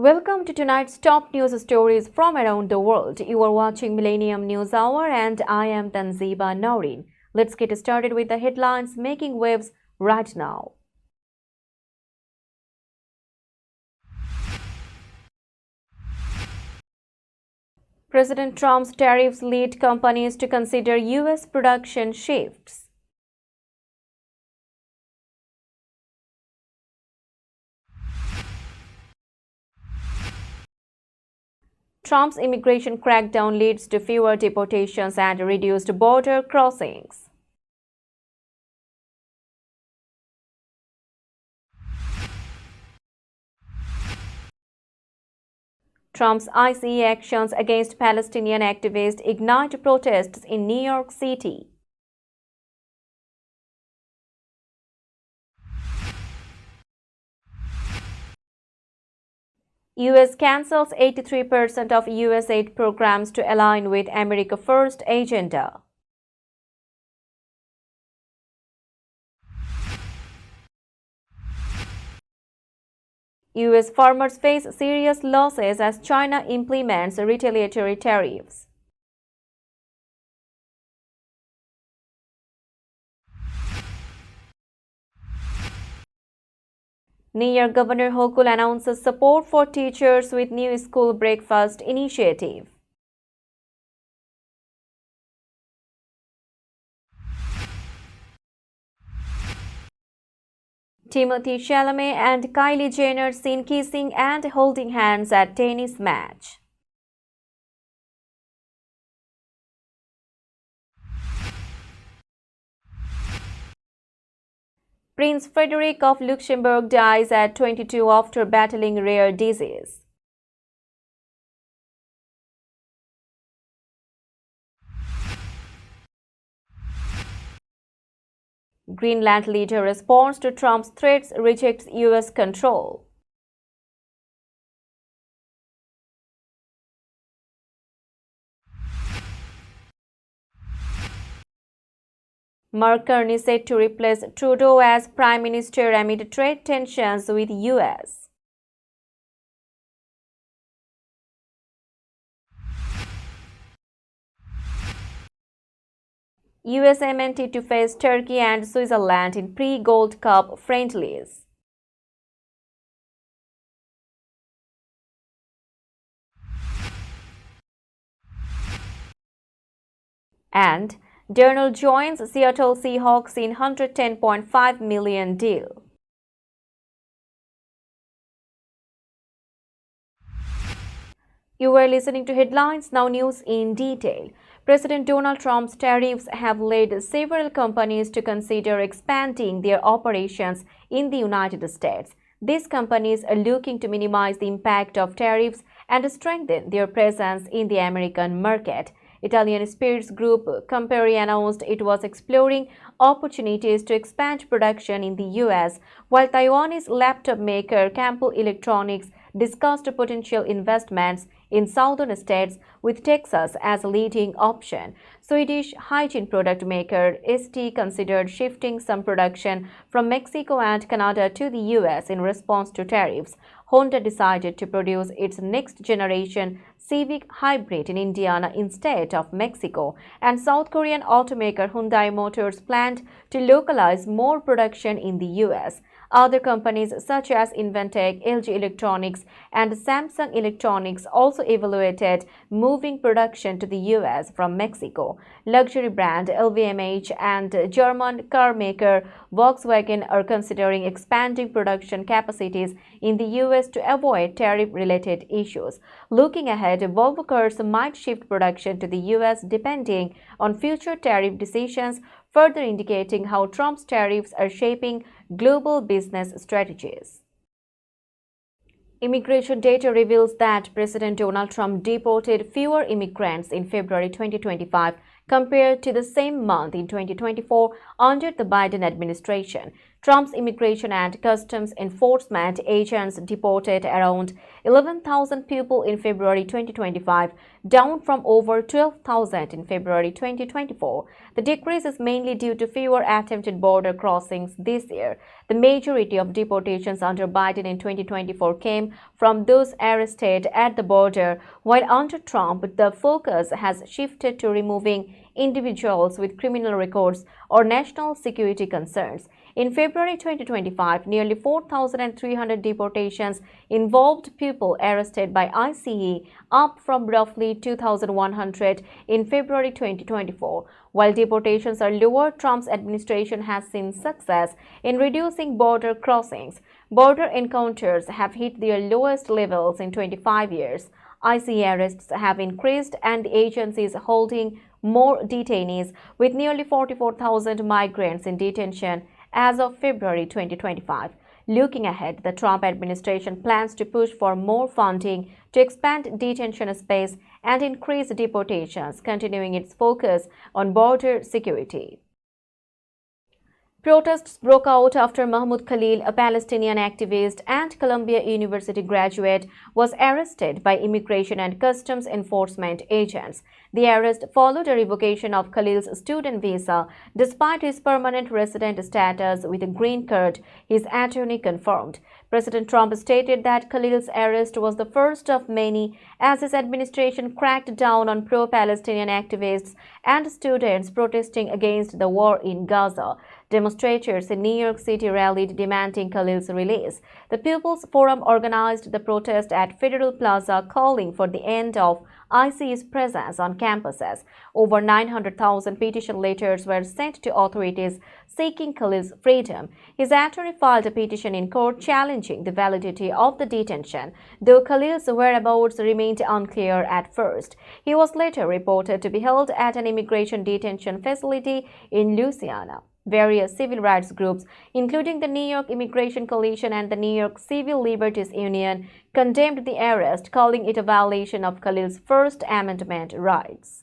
Welcome to tonight's top news stories from around the world. You are watching Millennium News Hour and I am Tanziba Noreen. Let's get started with the headlines making waves right now. President Trump's tariffs lead companies to consider U.S. production shifts. Trump's immigration crackdown leads to fewer deportations and reduced border crossings. Trump's ICE actions against Palestinian activists ignite protests in New York City. U.S. cancels 83% of U.S. aid programs to align with America First agenda. U.S. farmers face serious losses as China implements retaliatory tariffs. New York Governor Hochul announces support for teachers with new school breakfast initiative. Timothée Chalamet and Kylie Jenner seen kissing and holding hands at tennis match. Prince Frederick of Luxembourg dies at 22 after battling rare disease. Greenland leader responds to Trump's threats, rejects U.S. control. Mark Carney set to replace Trudeau as Prime Minister amid trade tensions with U.S. USMNT to face Turkey and Switzerland in pre-Gold Cup friendlies. And Darnold joins Seattle Seahawks in $110.5 million deal. You were listening to Headlines, now news in detail. President Donald Trump's tariffs have led several companies to consider expanding their operations in the United States. These companies are looking to minimize the impact of tariffs and strengthen their presence in the American market. Italian spirits group Campari announced it was exploring opportunities to expand production in the U.S., while Taiwanese laptop maker Campbell Electronics discussed potential investments in southern states with Texas as a leading option. Swedish hygiene product maker ST considered shifting some production from Mexico and Canada to the U.S. in response to tariffs. Honda decided to produce its next-generation Civic Hybrid in Indiana instead of Mexico, and South Korean automaker Hyundai Motors planned to localize more production in the U.S. Other companies such as Inventec, LG Electronics, and Samsung Electronics also evaluated moving production to the U.S. from Mexico. Luxury brand LVMH and German car maker Volkswagen are considering expanding production capacities in the U.S. to avoid tariff-related issues. Looking ahead, Volvo Cars might shift production to the U.S. depending on future tariff decisions, further indicating how Trump's tariffs are shaping global business strategies. Immigration data reveals that President Donald Trump deported fewer immigrants in February 2025 compared to the same month in 2024 under the Biden administration. Trump's Immigration and Customs Enforcement agents deported around 11,000 people in February 2025, down from over 12,000 in February 2024. The decrease is mainly due to fewer attempted border crossings this year. The majority of deportations under Biden in 2024 came from those arrested at the border, while under Trump, the focus has shifted to removing individuals with criminal records or national security concerns. In February 2025, nearly 4,300 deportations involved people arrested by ICE, up from roughly 2,100 in February 2024. While deportations are lower, Trump's administration has seen success in reducing border crossings. Border encounters have hit their lowest levels in 25 years. ICE arrests have increased and the agency is holding more detainees, with nearly 44,000 migrants in detention as of February 2025. Looking ahead, the Trump administration plans to push for more funding to expand detention space and increase deportations, continuing its focus on border security. Protests broke out after Mahmoud Khalil, a Palestinian activist and Columbia University graduate, was arrested by Immigration and Customs Enforcement agents. The arrest followed a revocation of Khalil's student visa despite his permanent resident status with a green card, his attorney confirmed. President Trump stated that Khalil's arrest was the first of many as his administration cracked down on pro-Palestinian activists and students protesting against the war in Gaza. Demonstrators in New York City rallied demanding Khalil's release. The People's Forum organized the protest at Federal Plaza, calling for the end of ICE's presence on campuses. Over 900,000 petition letters were sent to authorities seeking Khalil's freedom. His attorney filed a petition in court challenging the validity of the detention, though Khalil's whereabouts remained unclear at first. He was later reported to be held at an immigration detention facility in Louisiana. Various civil rights groups, including the New York Immigration Coalition and the New York Civil Liberties Union, condemned the arrest, calling it a violation of Khalil's First Amendment rights.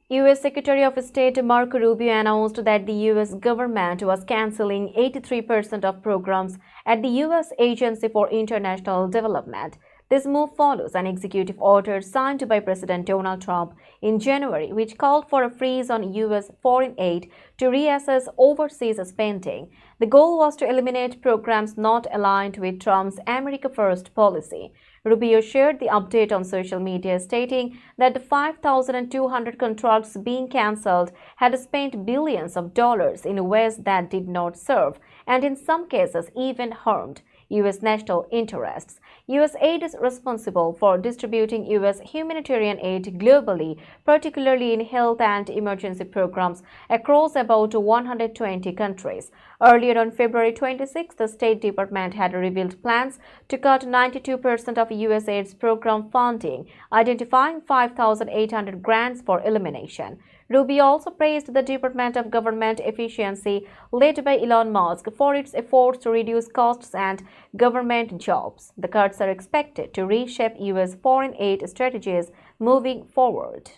U.S. Secretary of State Marco Rubio announced that the U.S. government was canceling 83% of programs at the U.S. Agency for International Development. This move follows an executive order signed by President Donald Trump in January, which called for a freeze on U.S. foreign aid to reassess overseas spending. The goal was to eliminate programs not aligned with Trump's America First policy. Rubio shared the update on social media, stating that the 5,200 contracts being cancelled had spent billions of dollars in ways that did not serve, and in some cases even harmed, U.S. national interests. U.S. aid is responsible for distributing U.S. humanitarian aid globally, particularly in health and emergency programs across about 120 countries. Earlier on February 26, the State Department had revealed plans to cut 92% of USAID's program funding, identifying 5,800 grants for elimination. Rubio also praised the Department of Government Efficiency, led by Elon Musk, for its efforts to reduce costs and government jobs. The cuts are expected to reshape U.S. foreign aid strategies moving forward.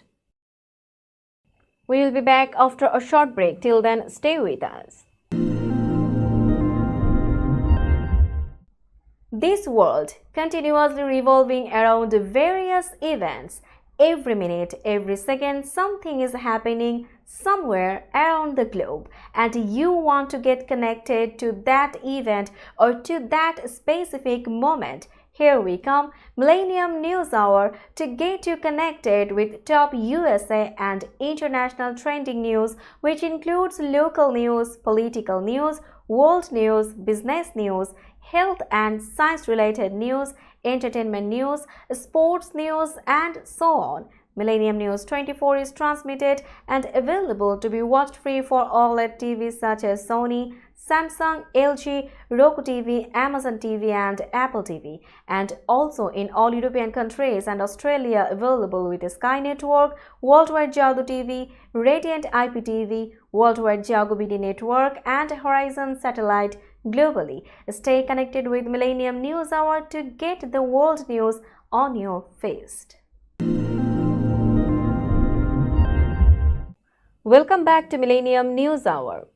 We will be back after a short break. Till then, stay with us. This world continuously revolving around various events. Every minute, every second, something is happening somewhere around the globe, and you want to get connected to that event or to that specific moment. Here we come, Millennium News Hour, to get you connected with top USA and international trending news, which includes local news, political news, world news, business news, health and science-related news, entertainment news, sports news, and so on. Millennium News 24 is transmitted and available to be watched free for OLED TVs such as Sony, Samsung, LG, Roku TV, Amazon TV, and Apple TV, and also in all European countries and Australia available with Sky Network, Worldwide Jago TV, Radiant IPTV, Worldwide Jago BD Network, and Horizon Satellite globally. Stay connected with Millennium News Hour to get the world news on your feed. Welcome back to Millennium News Hour.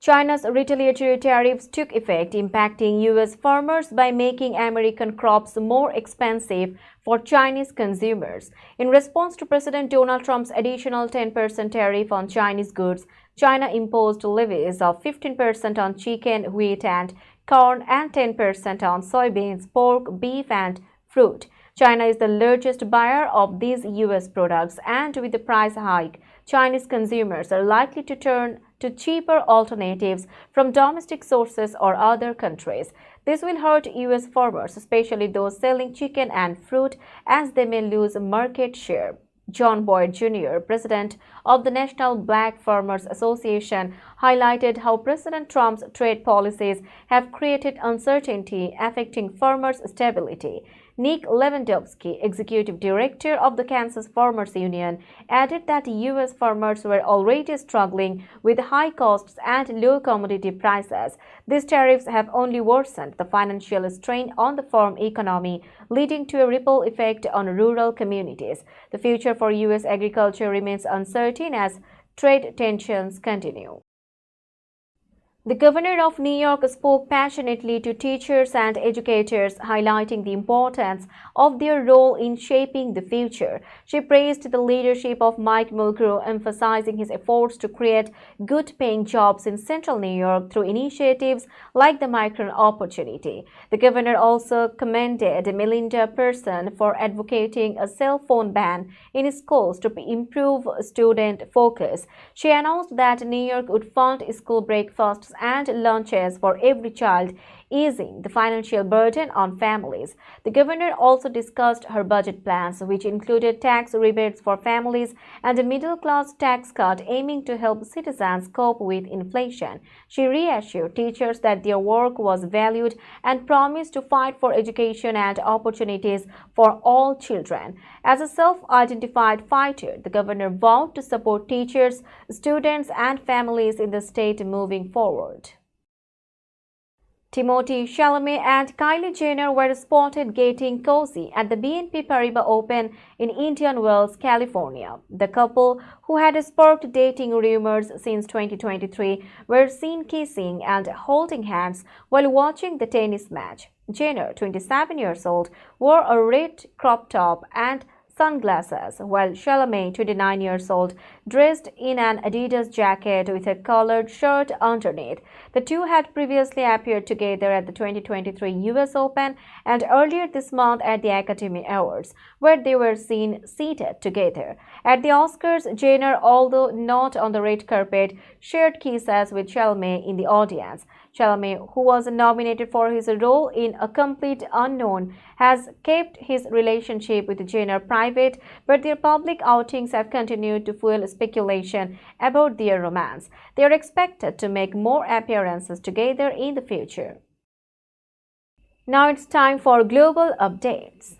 China's retaliatory tariffs took effect, impacting U.S. farmers by making American crops more expensive for Chinese consumers. In response to President Donald Trump's additional 10% tariff on Chinese goods, China imposed levies of 15% on chicken, wheat, and corn, and 10% on soybeans, pork, beef, and fruit. China is the largest buyer of these U.S. products, and with the price hike, Chinese consumers are likely to turn to cheaper alternatives from domestic sources or other countries. This will hurt U.S. farmers, especially those selling chicken and fruit, as they may lose market share. John Boyd Jr., president of the National Black Farmers Association, highlighted how President Trump's trade policies have created uncertainty affecting farmers' stability. Nick Lewandowski, executive director of the Kansas Farmers Union, added that U.S. farmers were already struggling with high costs and low commodity prices. These tariffs have only worsened the financial strain on the farm economy, leading to a ripple effect on rural communities. The future for U.S. agriculture remains uncertain as trade tensions continue. The governor of New York spoke passionately to teachers and educators, highlighting the importance of their role in shaping the future. She praised the leadership of Mike Mulgrew, emphasizing his efforts to create good-paying jobs in central New York through initiatives like the Migrant Opportunity. The governor also commended Melinda Person for advocating a cell phone ban in schools to improve student focus. She announced that New York would fund school breakfasts and lunches for every child, easing the financial burden on families. The governor also discussed her budget plans, which included tax rebates for families and a middle-class tax cut aiming to help citizens cope with inflation. She reassured teachers that their work was valued and promised to fight for education and opportunities for all children. As a self-identified fighter, the governor vowed to support teachers, students, and families in the state moving forward. Timothée Chalamet and Kylie Jenner were spotted getting cozy at the BNP Paribas Open in Indian Wells, California. The couple, who had sparked dating rumors since 2023, were seen kissing and holding hands while watching the tennis match. Jenner, 27 years old, wore a red crop top and sunglasses, while Chalamet, 29 years old, dressed in an Adidas jacket with a collared shirt underneath. The two had previously appeared together at the 2023 US Open and earlier this month at the Academy Awards, where they were seen seated together. At the Oscars, Jenner, although not on the red carpet, shared kisses with Chalamet in the audience. Chalamet, who was nominated for his role in A Complete Unknown, has kept his relationship with Jenner private, but their public outings have continued to fuel speculation about their romance. They are expected to make more appearances together in the future. Now it's time for global updates.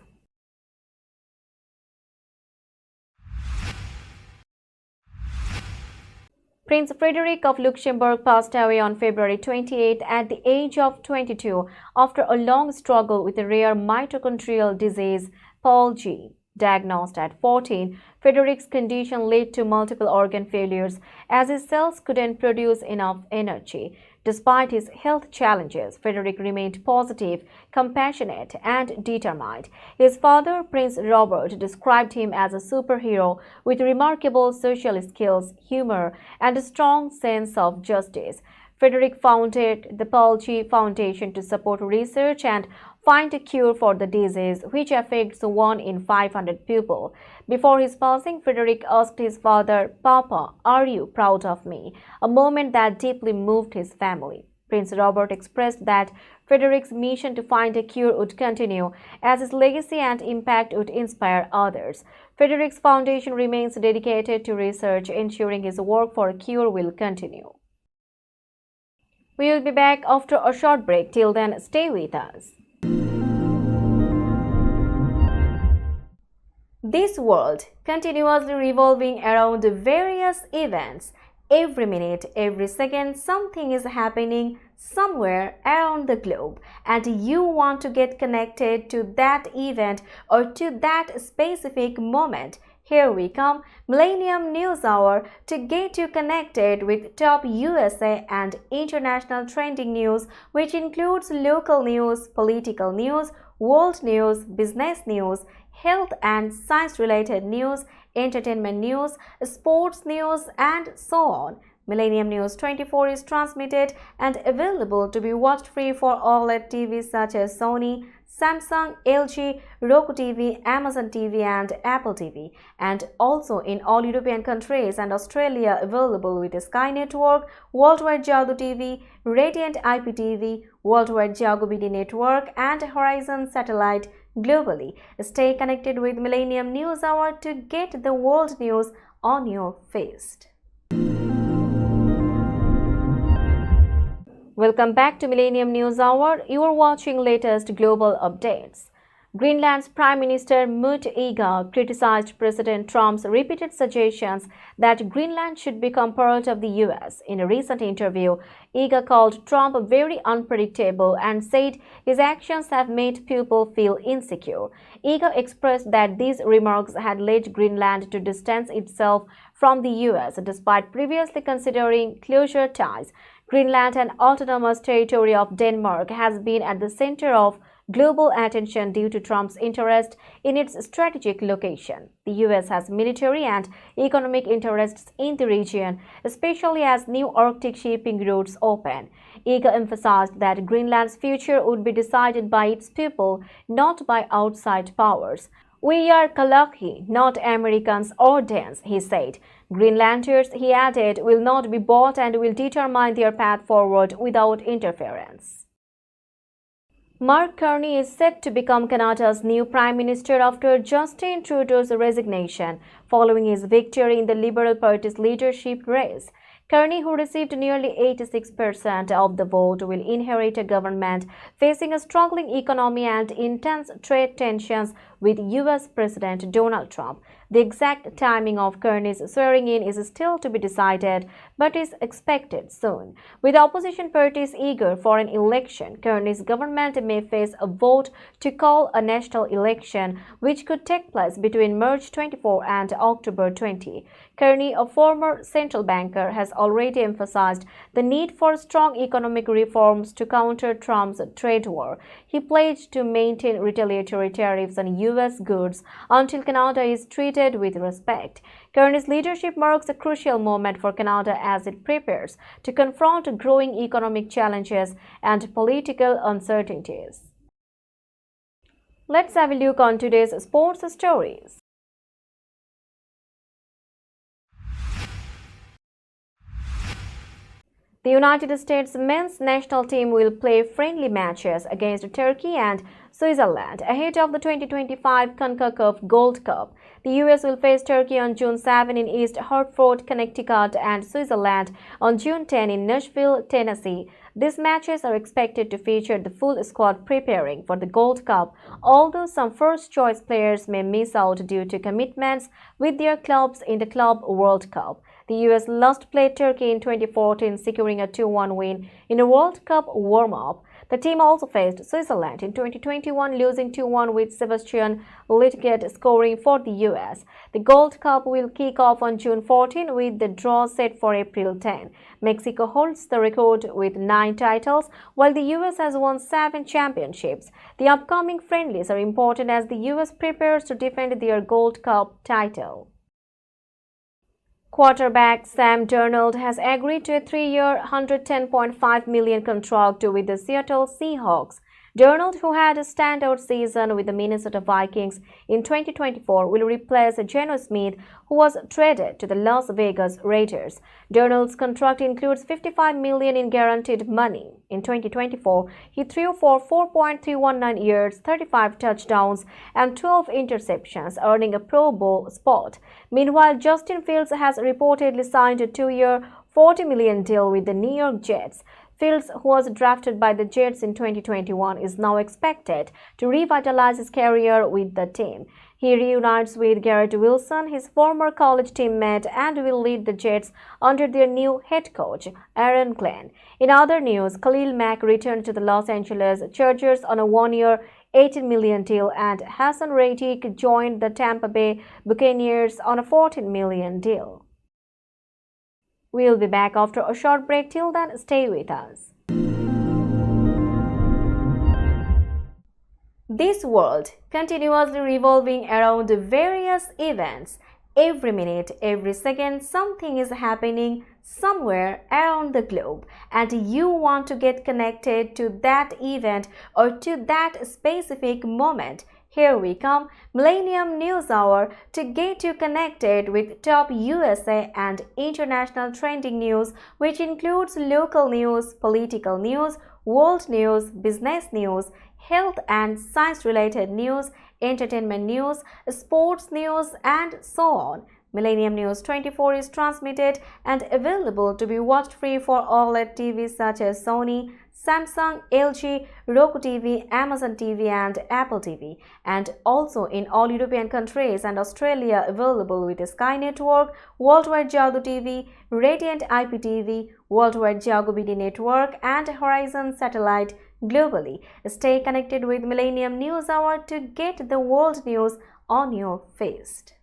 Prince Frederick of Luxembourg passed away on February 28 at the age of 22 after a long struggle with a rare mitochondrial disease, POLG. Diagnosed at 14, Frederick's condition led to multiple organ failures as his cells couldn't produce enough energy. Despite his health challenges, Frederick remained positive, compassionate, and determined. His father, Prince Robert, described him as a superhero with remarkable social skills, humor, and a strong sense of justice. Frederick founded the POLG Foundation to support research and find a cure for the disease, which affects 1 in 500 people. Before his passing, Frederick asked his father, "Papa, are you proud of me?" a moment that deeply moved his family. Prince Robert expressed that Frederick's mission to find a cure would continue, as his legacy and impact would inspire others. Frederick's foundation remains dedicated to research, ensuring his work for a cure will continue. We will be back after a short break. Till then, stay with us. This world continuously revolving around various events. Every minute, every second, something is happening somewhere around the globe, and you want to get connected to that event or to that specific moment. Here we come, Millennium News Hour, to get you connected with top USA and international trending news, which includes local news, political news, world news, business news, health and science-related news, entertainment news, sports news, and so on. Millennium News 24 is transmitted and available to be watched free for OLED TVs such as Sony, Samsung, LG, Roku TV, Amazon TV and Apple TV, and also in all European countries and Australia available with Sky Network, Worldwide Jago TV, Radiant IPTV, Worldwide Jago BD Network and Horizon Satellite globally. Stay connected with Millennium News Hour to get the world news on your feast. Welcome back to Millennium News Hour. You are watching latest global updates. Greenland's Prime Minister Mut Ega criticized President Trump's repeated suggestions that Greenland should become part of the US. In a recent interview, Ega called Trump very unpredictable and said his actions have made people feel insecure. Ega expressed that these remarks had led Greenland to distance itself from the US despite previously considering closer ties. Greenland, an autonomous territory of Denmark, has been at the center of global attention due to Trump's interest in its strategic location. The US has military and economic interests in the region, especially as new Arctic shipping routes open. Ega emphasized that Greenland's future would be decided by its people, not by outside powers. "We are Kalaki, not Americans or Danes," he said. Greenlanders, he added, will not be bought and will determine their path forward without interference. Mark Carney is set to become Canada's new Prime Minister after Justin Trudeau's resignation following his victory in the Liberal Party's leadership race. Carney, who received nearly 86% of the vote, will inherit a government facing a struggling economy and intense trade tensions with US President Donald Trump. The exact timing of Carney's swearing-in is still to be decided, but is expected soon. With opposition parties eager for an election, Carney's government may face a vote to call a national election, which could take place between March 24 and October 20. Carney, a former central banker, has already emphasized the need for strong economic reforms to counter Trump's trade war. He pledged to maintain retaliatory tariffs on US goods until Canada is treated with respect. Carney's leadership marks a crucial moment for Canada as it prepares to confront growing economic challenges and political uncertainties. Let's have a look on today's sports stories. The United States men's national team will play friendly matches against Turkey and Switzerland ahead of the 2025 CONCACAF Gold Cup. The US will face Turkey on June 7 in East Hartford, Connecticut, and Switzerland on June 10 in Nashville, Tennessee. These matches are expected to feature the full squad preparing for the Gold Cup, although some first-choice players may miss out due to commitments with their clubs in the Club World Cup. The US last played Turkey in 2014, securing a 2-1 win in a World Cup warm-up. The team also faced Switzerland in 2021, losing 2-1 with Sebastian Lletget scoring for the US. The Gold Cup will kick off on June 14 with the draw set for April 10. Mexico holds the record with 9 titles, while the US has won 7 championships. The upcoming friendlies are important as the US prepares to defend their Gold Cup title. Quarterback Sam Darnold has agreed to a 3-year, $110.5 million contract with the Seattle Seahawks. Darnold, who had a standout season with the Minnesota Vikings in 2024, will replace Geno Smith, who was traded to the Las Vegas Raiders. Darnold's contract includes $55 million in guaranteed money. In 2024, he threw for 4.319 yards, 35 touchdowns, and 12 interceptions, earning a Pro Bowl spot. Meanwhile, Justin Fields has reportedly signed a 2-year, $40 million deal with the New York Jets. Fields, who was drafted by the Jets in 2021, is now expected to revitalize his career with the team. He reunites with Garrett Wilson, his former college teammate, and will lead the Jets under their new head coach, Aaron Glenn. In other news, Khalil Mack returned to the Los Angeles Chargers on a 1-year, $18 million deal, and Hassan Reddick joined the Tampa Bay Buccaneers on a $14 million deal. We'll be back after a short break. Till then, stay with us. This world continuously revolving around various events. Every minute, every second, something is happening somewhere around the globe, and you want to get connected to that event or to that specific moment. Here we come, Millennium News Hour, to get you connected with top USA and international trending news, which includes local news, political news, world news, business news, health and science-related news, entertainment news, sports news, and so on. Millennium News 24 is transmitted and available to be watched free for OLED TVs such as Sony, Samsung, LG, Roku TV, Amazon TV, and Apple TV, and also in all European countries and Australia available with Sky Network, Worldwide Jago TV, Radiant IPTV, Worldwide Jago BD Network, and Horizon Satellite globally. Stay connected with Millennium News Hour to get the world news on your feed.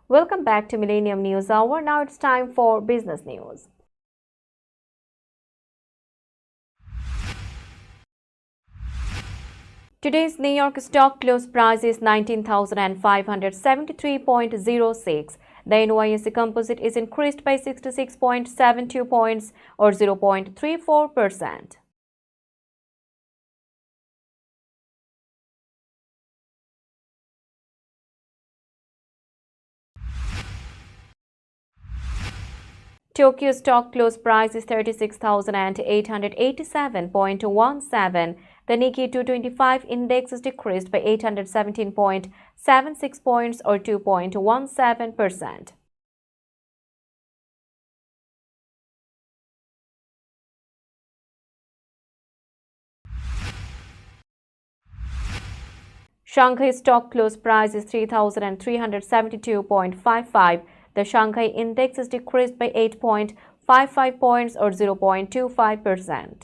Welcome back to Millennium News Hour. Now it's time for business news. Today's New York stock close price is 19,573.06. The NYSE Composite is increased by 66.72 points or 0.34%. Tokyo stock close price is 36,887.17. The Nikkei 225 index is decreased by 817.76 points or 2.17%. Shanghai stock close price is 3,372.55. The Shanghai index is decreased by 8.55 points or 0.25%.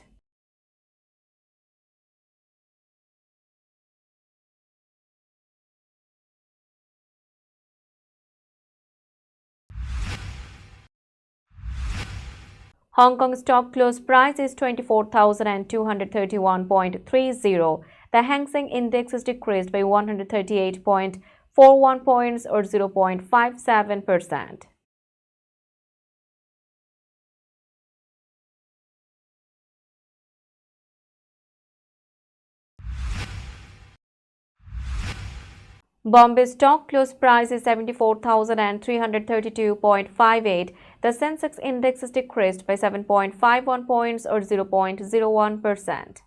Hong Kong stock close price is 24,231.30. The Hang Seng index is decreased by 138.41 points or 0.57%. Bombay stock close price is 74,332.58. The Sensex index is decreased by 7.51 points or 0.01%.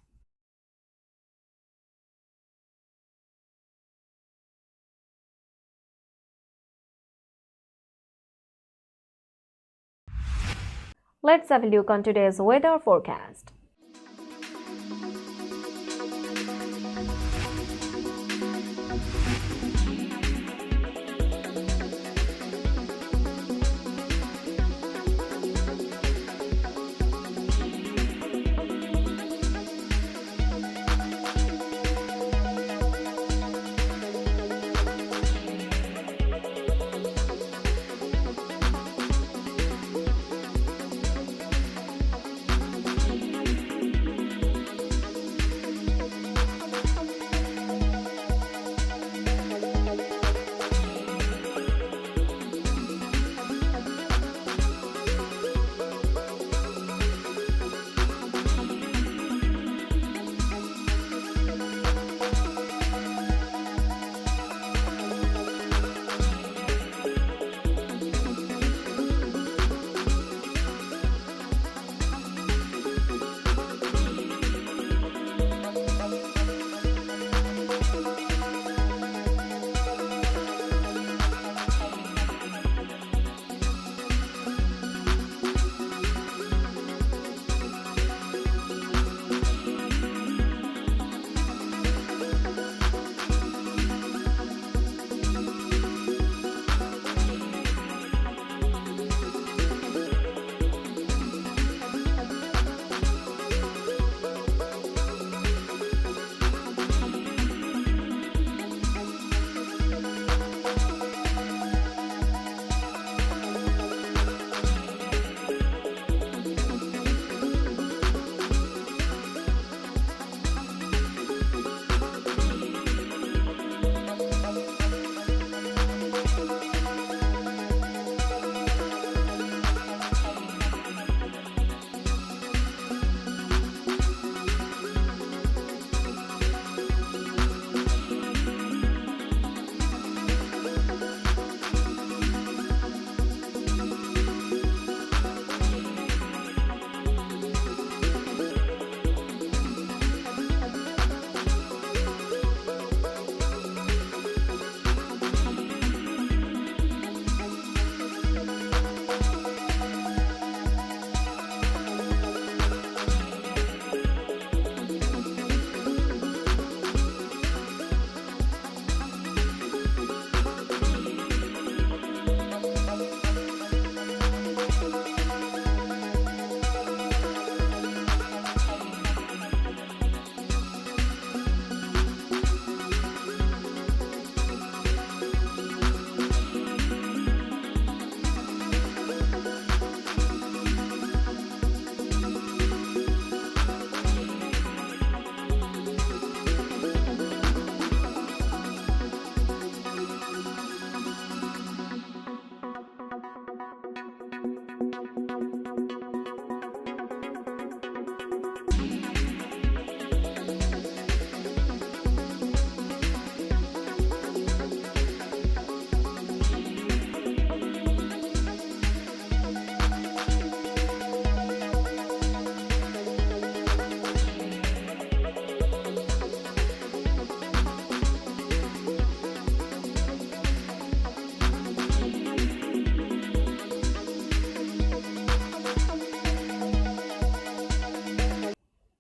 Let's have a look on today's weather forecast.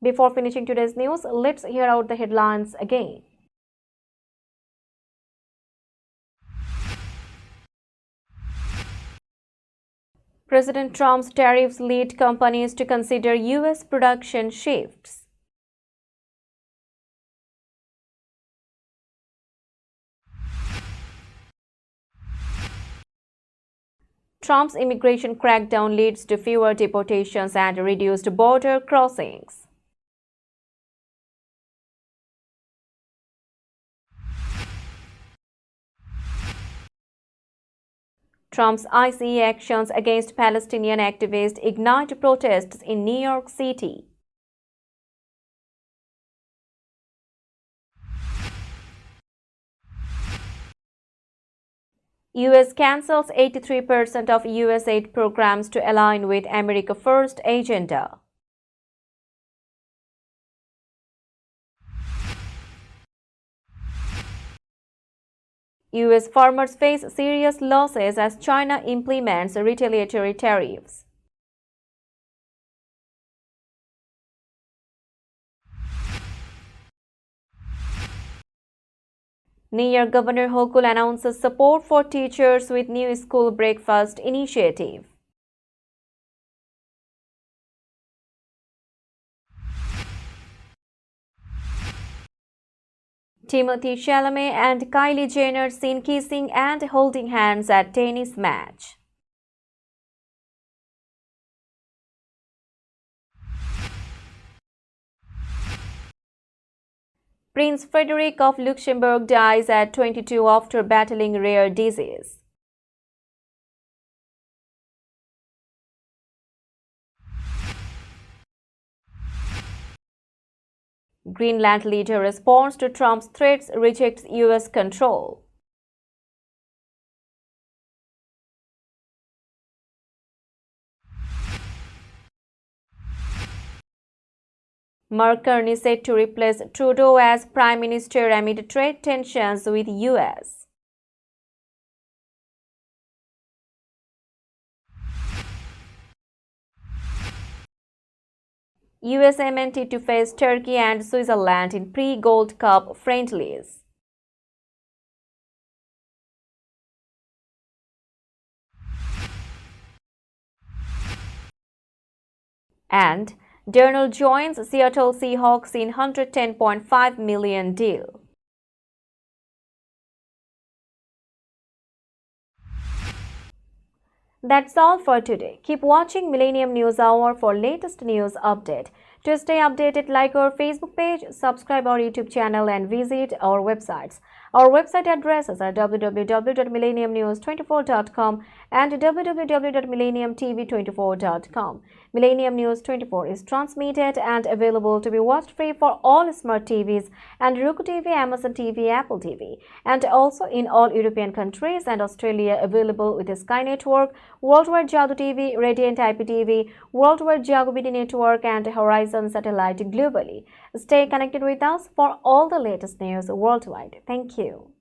Before finishing today's news, let's hear out the headlines again. President Trump's tariffs lead companies to consider U.S. production shifts. Trump's immigration crackdown leads to fewer deportations and reduced border crossings. Trump's ICE actions against Palestinian activists ignite protests in New York City. U.S. cancels 83% of U.S. aid programs to align with America First agenda. U.S. farmers face serious losses as China implements retaliatory tariffs. New York Governor Hochul announces support for teachers with new school breakfast initiative. Timothée Chalamet and Kylie Jenner seen kissing and holding hands at tennis match. Prince Frederick of Luxembourg dies at 22 after battling rare disease. Greenland leader responds to Trump's threats, rejects U.S. control. Mark Carney said to replace Trudeau as Prime Minister amid trade tensions with U.S. U.S. MNT to face Turkey and Switzerland in pre-Gold Cup friendlies. And Darnold joins Seattle Seahawks in $110.5 million deal. That's all for today. Keep watching Millennium News Hour for latest news update. To stay updated, like our Facebook page, subscribe our YouTube channel and visit our websites. Our website addresses are www.millenniumnews24.com and www.millenniumtv24.com. Millennium News 24 is transmitted and available to be watched free for all smart TVs and Roku TV, Amazon TV, Apple TV, and also in all European countries and Australia, available with the Sky Network, Worldwide Jadoo TV, Radiant IPTV, Worldwide Jago BD Network, and Horizon Satellite globally. Stay connected with us for all the latest news worldwide. Thank you.